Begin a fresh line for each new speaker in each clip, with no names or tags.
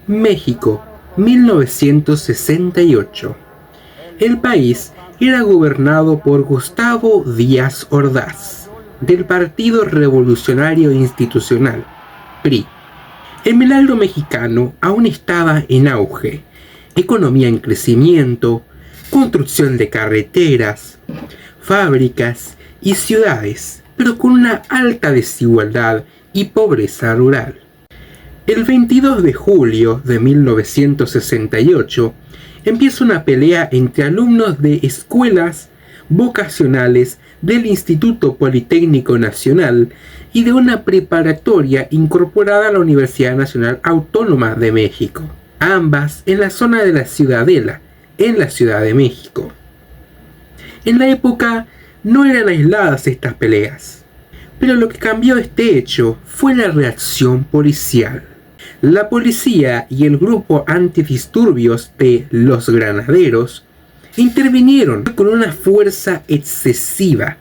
México, 1968. El país era gobernado por Gustavo Díaz Ordaz, del Partido Revolucionario Institucional, PRI. El milagro mexicano aún estaba en auge, economía en crecimiento, construcción de carreteras, fábricas y ciudades, pero con una alta desigualdad y pobreza rural. El 22 de julio de 1968 empieza una pelea entre alumnos de escuelas vocacionales del Instituto Politécnico Nacional y de una preparatoria incorporada a la Universidad Nacional Autónoma de México, ambas en la zona de la Ciudadela, en la Ciudad de México. En la época no eran aisladas estas peleas, pero lo que cambió este hecho fue la reacción policial. La policía y el grupo antidisturbios de los granaderos intervinieron con una fuerza excesiva,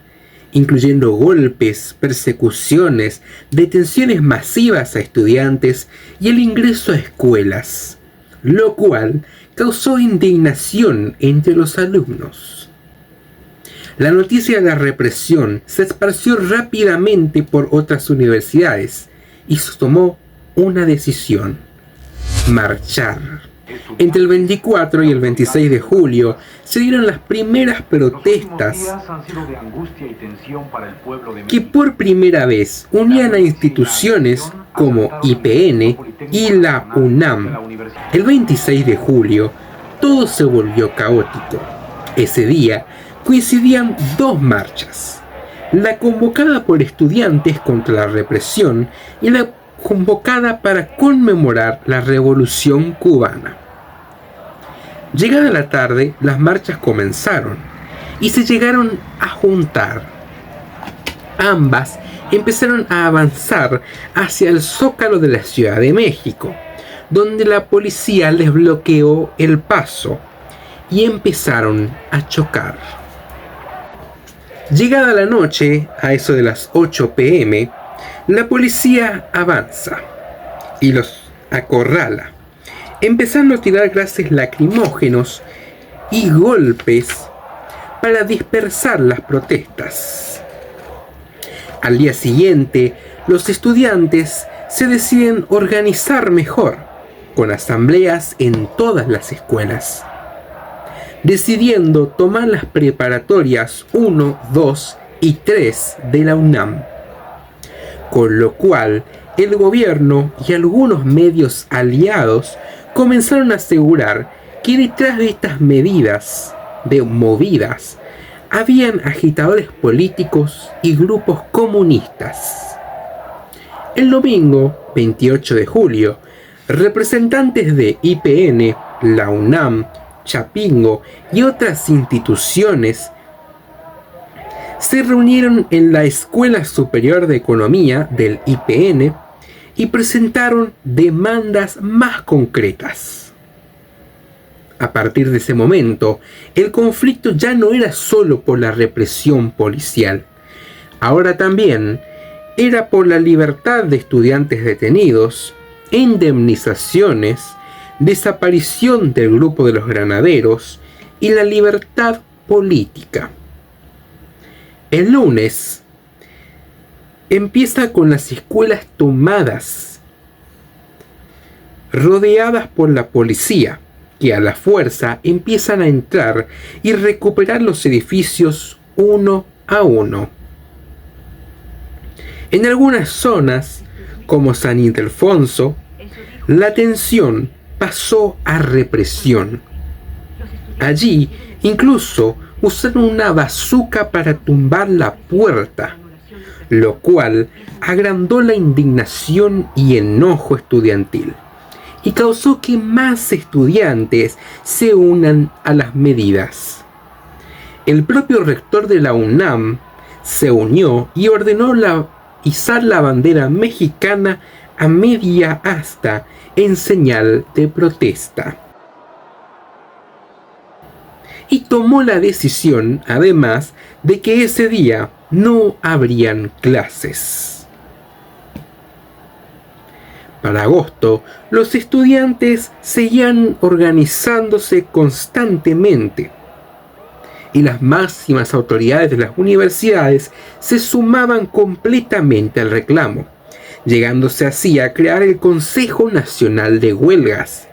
incluyendo golpes, persecuciones, detenciones masivas a estudiantes y el ingreso a escuelas, lo cual causó indignación entre los alumnos. La noticia de la represión se esparció rápidamente por otras universidades y se tomó una decisión: marchar. Entre el 24 y el 26 de julio se dieron las primeras protestas que por primera vez unían a instituciones como IPN y la UNAM. El 26 de julio todo se volvió caótico. Ese día coincidían dos marchas: la convocada por estudiantes contra la represión y la convocada para conmemorar la Revolución Cubana. Llegada la tarde, las marchas comenzaron y se llegaron a juntar. Ambas empezaron a avanzar hacia el Zócalo de la Ciudad de México, donde la policía les bloqueó el paso y empezaron a chocar. Llegada la noche, a eso de las 8 p.m., la policía avanza y los acorrala, empezando a tirar gases lacrimógenos y golpes para dispersar las protestas. Al día siguiente, los estudiantes se deciden organizar mejor, con asambleas en todas las escuelas, decidiendo tomar las preparatorias 1, 2 y 3 de la UNAM, con lo cual el gobierno y algunos medios aliados comenzaron a asegurar que detrás de estas movidas habían agitadores políticos y grupos comunistas. El domingo 28 de julio, representantes de IPN, la UNAM, Chapingo y otras instituciones se reunieron en la Escuela Superior de Economía del IPN y presentaron demandas más concretas. A partir de ese momento, el conflicto ya no era solo por la represión policial, ahora también era por la libertad de estudiantes detenidos, indemnizaciones, desaparición del grupo de los granaderos y la libertad política. El lunes empieza con las escuelas tomadas, rodeadas por la policía, que a la fuerza empiezan a entrar y recuperar los edificios uno a uno. En algunas zonas, como San Ildefonso, la tensión pasó a represión. Allí, incluso, usaron una bazuca para tumbar la puerta, lo cual agrandó la indignación y enojo estudiantil y causó que más estudiantes se unan a las medidas. El propio rector de la UNAM se unió y ordenó izar la bandera mexicana a media asta en señal de protesta. Y tomó la decisión, además, de que ese día no habrían clases. Para agosto, los estudiantes seguían organizándose constantemente y las máximas autoridades de las universidades se sumaban completamente al reclamo, llegándose así a crear el Consejo Nacional de Huelgas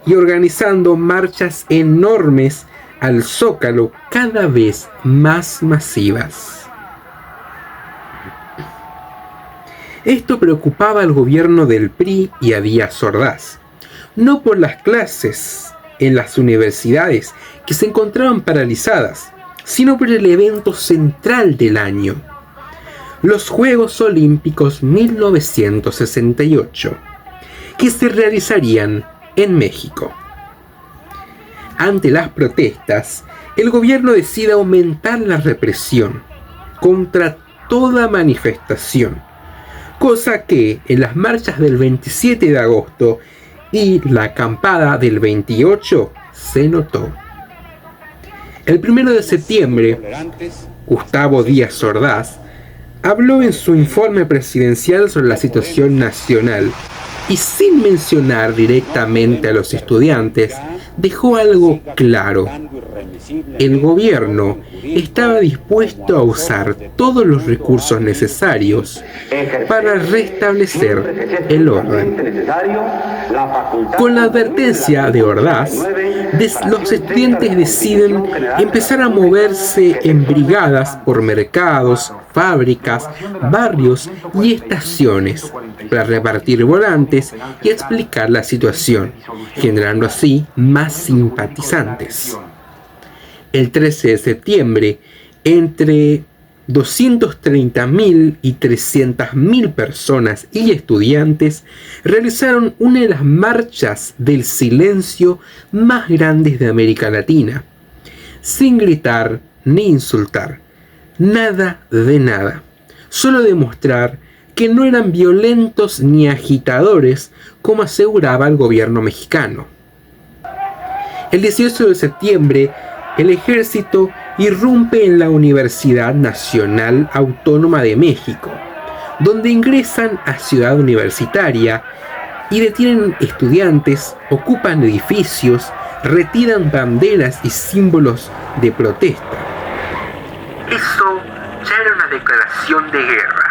y organizando marchas enormes al Zócalo cada vez más masivas. Esto preocupaba al gobierno del PRI y a Díaz Ordaz, no por las clases en las universidades que se encontraban paralizadas, sino por el evento central del año, los Juegos Olímpicos 1968, que se realizarían en México. Ante las protestas, el gobierno decide aumentar la represión contra toda manifestación, cosa que en las marchas del 27 de agosto y la acampada del 28 se notó. El 1 de septiembre, Gustavo Díaz Ordaz habló en su informe presidencial sobre la situación nacional y, sin mencionar directamente a los estudiantes, dejó algo claro. El gobierno estaba dispuesto a usar todos los recursos necesarios para restablecer el orden. Con la advertencia de Ordaz, los estudiantes deciden empezar a moverse en brigadas por mercados, fábricas, barrios y estaciones para repartir volantes y explicar la situación, generando así más simpatizantes. El 13 de septiembre, entre 230.000 y 300.000 personas y estudiantes realizaron una de las marchas del silencio más grandes de América Latina, sin gritar ni insultar, nada de nada, solo demostrar que no eran violentos ni agitadores como aseguraba el gobierno mexicano. El 18 de septiembre, el ejército irrumpe en la Universidad Nacional Autónoma de México, donde ingresan a Ciudad Universitaria y detienen estudiantes, ocupan edificios, retiran banderas y símbolos de protesta. Eso ya era una declaración de guerra.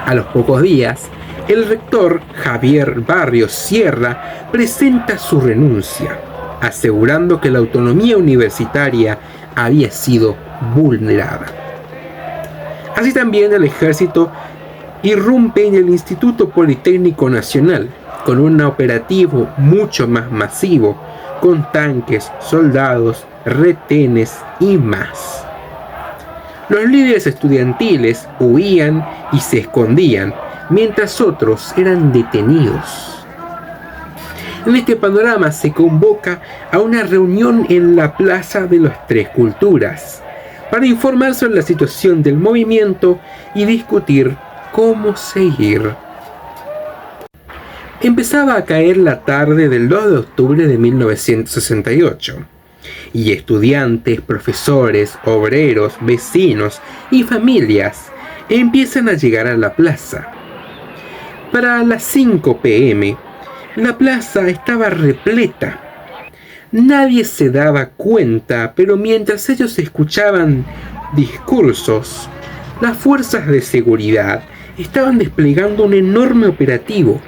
A los pocos días, el rector Javier Barrios Sierra presenta su renuncia, asegurando que la autonomía universitaria había sido vulnerada. Así también el ejército irrumpe en el Instituto Politécnico Nacional con un operativo mucho más masivo, con tanques, soldados, retenes y más. Los líderes estudiantiles huían y se escondían, mientras otros eran detenidos. En este panorama se convoca a una reunión en la Plaza de las Tres Culturas para informar sobre la situación del movimiento y discutir cómo seguir. Empezaba a caer la tarde del 2 de octubre de 1968 y estudiantes, profesores, obreros, vecinos y familias empiezan a llegar a la plaza. Para las 5 p.m., la plaza estaba repleta. Nadie se daba cuenta, pero mientras ellos escuchaban discursos, las fuerzas de seguridad estaban desplegando un enorme operativo,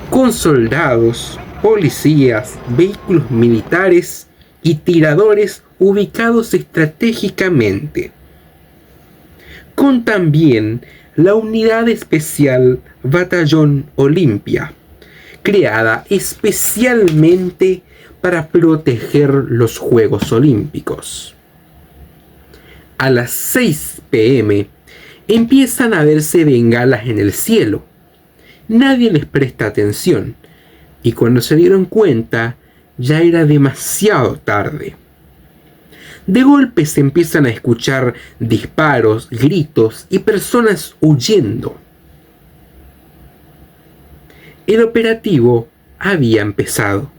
con soldados, policías, vehículos militares y tiradores ubicados estratégicamente, con también la unidad especial Batallón Olimpia, creada especialmente para proteger los Juegos Olímpicos. A las 6 p.m. empiezan a verse bengalas en el cielo. Nadie les presta atención, y cuando se dieron cuenta, ya era demasiado tarde. De golpe se empiezan a escuchar disparos, gritos y personas huyendo. El operativo había empezado.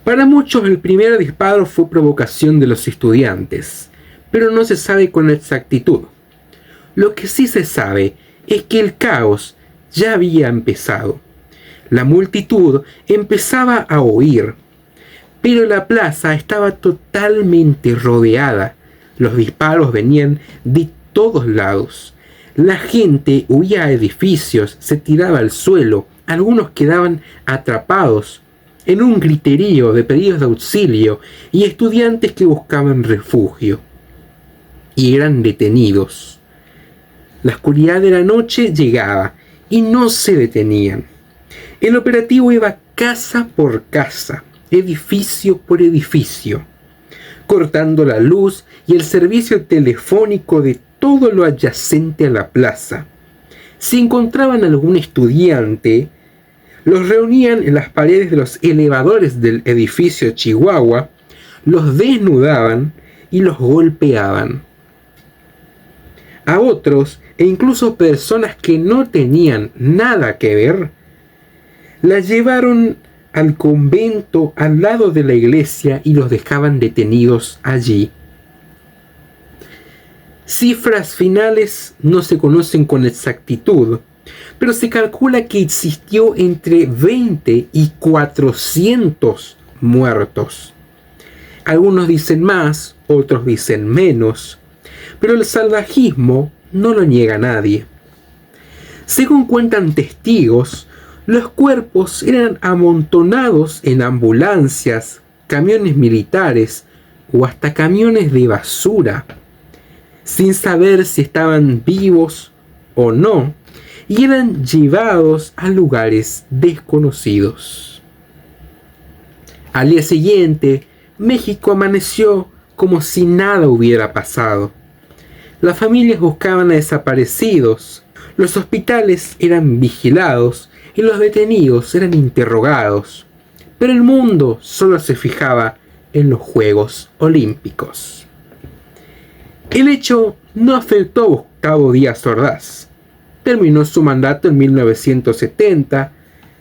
Para muchos el primer disparo fue provocación de los estudiantes, pero no se sabe con exactitud. Lo que sí se sabe es que el caos ya había empezado. La multitud empezaba a huir, pero la plaza estaba totalmente rodeada. Los disparos venían de todos lados. La gente huía a edificios, se tiraba al suelo, algunos quedaban atrapados en un griterío de pedidos de auxilio y estudiantes que buscaban refugio y eran detenidos. La oscuridad de la noche llegaba y no se detenían. El operativo iba casa por casa, edificio por edificio, cortando la luz y el servicio telefónico de todo lo adyacente a la plaza. Si encontraban algún estudiante, los reunían en las paredes de los elevadores del edificio Chihuahua, los desnudaban y los golpeaban. A otros, e incluso personas que no tenían nada que ver, las llevaron al convento al lado de la iglesia y los dejaban detenidos allí. Cifras finales no se conocen con exactitud, pero se calcula que existió entre 20 y 400 muertos. Algunos dicen más, otros dicen menos, pero el salvajismo no lo niega nadie. Según cuentan testigos, los cuerpos eran amontonados en ambulancias, camiones militares o hasta camiones de basura, sin saber si estaban vivos o no, y eran llevados a lugares desconocidos. Al día siguiente, México amaneció como si nada hubiera pasado. Las familias buscaban a desaparecidos, los hospitales eran vigilados y los detenidos eran interrogados, pero el mundo solo se fijaba en los Juegos Olímpicos. El hecho no afectó a Gustavo Díaz Ordaz. Terminó su mandato en 1970,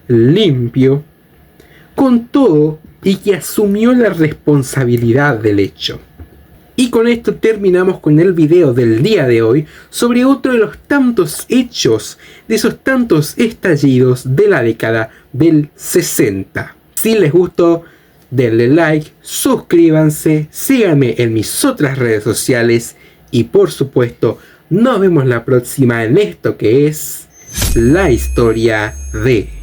limpio, con todo y que asumió la responsabilidad del hecho. Y con esto terminamos con el video del día de hoy sobre otro de los tantos hechos, de esos tantos estallidos de la década del 60. Si les gustó, denle like, suscríbanse, síganme en mis otras redes sociales y por supuesto nos vemos la próxima en esto que es La Historia de...